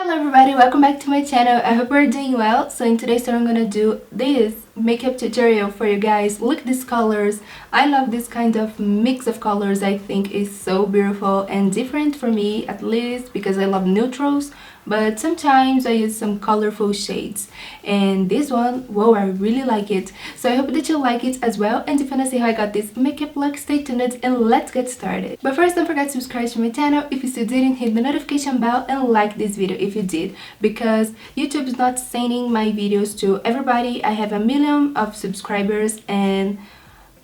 Hello everybody, welcome back to my channel. I hope you're doing well. So in today's video I'm gonna do this makeup tutorial for you guys. Look at these colors. I love this kind of mix of colors. I think is so beautiful and different for me, at least because I love neutrals, but sometimes I use some colorful shades, and this one, whoa, I really like it. So I hope that you like it as well, and if you wanna see how I got this makeup look, stay tuned and let's get started. But first, don't forget to subscribe to my channel if you still didn't. Hit the notification bell and like this video if you did, because YouTube is not sending my videos to everybody. I have 1 million of subscribers, and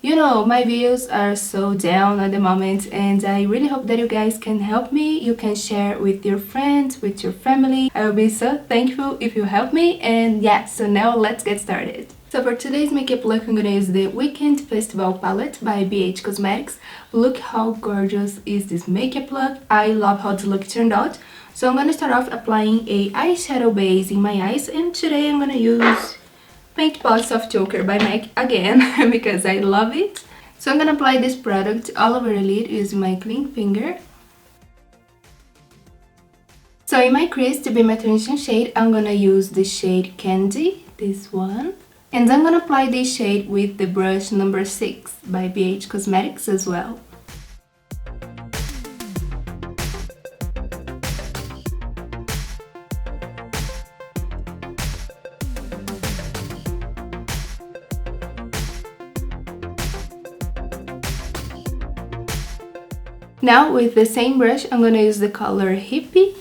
you know, my videos are so down at the moment, and I really hope that you guys can help me. You can share with your friends, with your family. I will be so thankful if you help me. And yeah, so now let's get started. So for today's makeup look, I'm gonna use the Weekend Festival palette by BH Cosmetics. Look how gorgeous is this makeup look. I love how the look turned out. So I'm gonna start off applying a eyeshadow base in my eyes, and today I'm gonna use Paint Pot Soft Ochre by MAC again because I love it. So I'm gonna apply this product all over the lid using my clean finger. So in my crease, to be my transition shade, I'm gonna use the shade Candy, this one. And I'm gonna apply this shade with the brush number 6 by BH Cosmetics as well. Now with the same brush, I'm gonna use the color Hippie.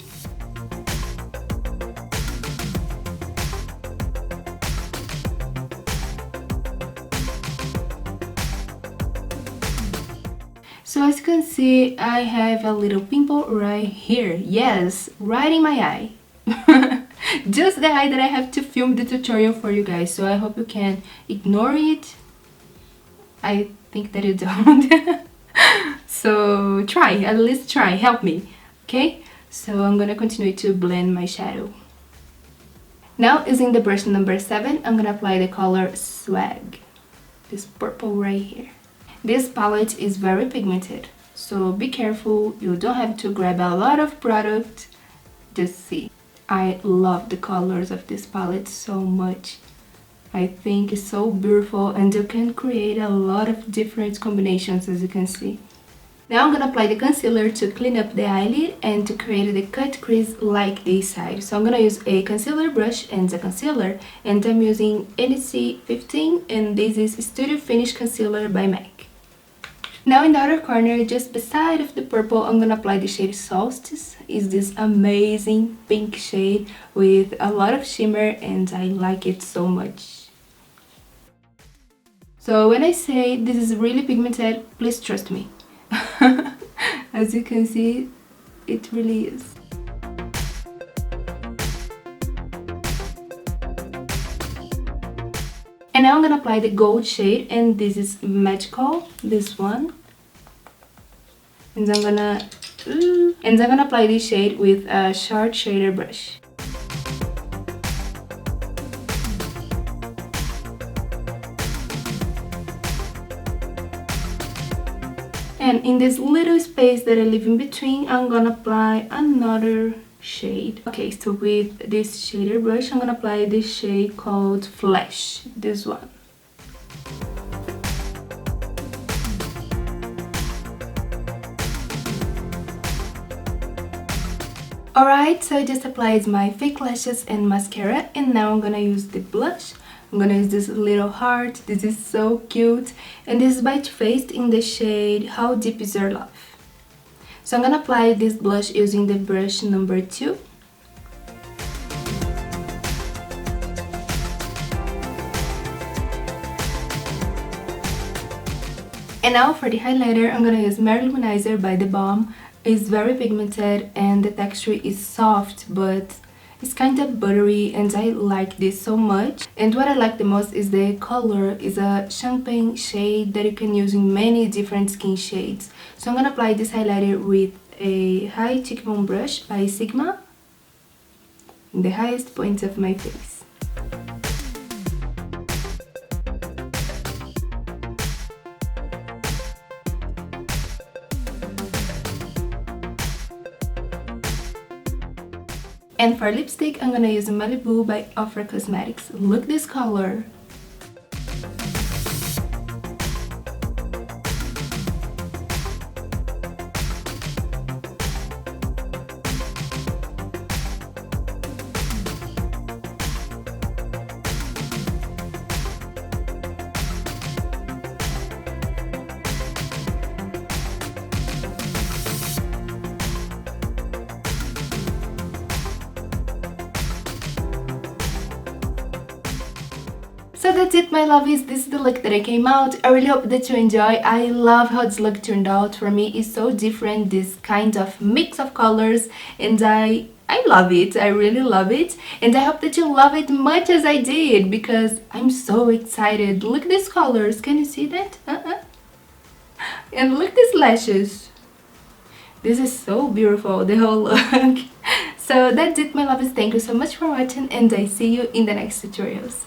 So as you can see, I have a little pimple right here. Yes, right in my eye. Just the eye that I have to film the tutorial for you guys. So I hope you can ignore it. I think that you don't. So try, at least try, help me, okay? So I'm gonna continue to blend my shadow. Now using the brush number 7, I'm gonna apply the color Swag, this purple right here. This palette is very pigmented, so be careful, you don't have to grab a lot of product, just see. I love the colors of this palette so much. I think it's so beautiful, and you can create a lot of different combinations, as you can see. Now I'm gonna apply the concealer to clean up the eyelid and to create the cut crease like this side. So I'm gonna use a concealer brush and the concealer, and I'm using NC 15, and this is Studio Finish Concealer by MAC. Now in the outer corner, just beside of the purple, I'm gonna apply the shade Solstice. It's this amazing pink shade with a lot of shimmer, and I like it so much. So when I say this is really pigmented, please trust me. As you can see, it really is. And now I'm gonna apply the gold shade, and this is Magical, this one. And I'm gonna apply this shade with a short shader brush. And in this little space that I leave in between, I'm gonna apply another shade. Okay, so with this shader brush, I'm gonna apply this shade called Flash, this one. Alright, so I just applied my fake lashes and mascara, and now I'm gonna use the blush. I'm gonna use this little heart. This is so cute, and this is by Too Faced in the shade How Deep Is Your Love. So I'm gonna apply this blush using the brush number 2. And now for the highlighter, I'm gonna use Mary Luminizer by The Balm. It's very pigmented and the texture is soft, but it's kind of buttery, and I like this so much. And what I like the most is the color is a champagne shade that you can use in many different skin shades. So I'm gonna apply this highlighter with a high cheekbone brush by Sigma in the highest point of my face. And for lipstick, I'm gonna use Malibu by Ochre Cosmetics. Look this color. So that's it, my lovies. This is the look that I came out. I really hope that you enjoy. I love how this look turned out. For me, it's so different, this kind of mix of colors, and I love it. I really love it, and I hope that you love it much as I did, because I'm so excited. Look at these colors. Can you see that? And look at these lashes. This is so beautiful, the whole look. So that's it, my lovies. Thank you so much for watching, and I see you in the next tutorials.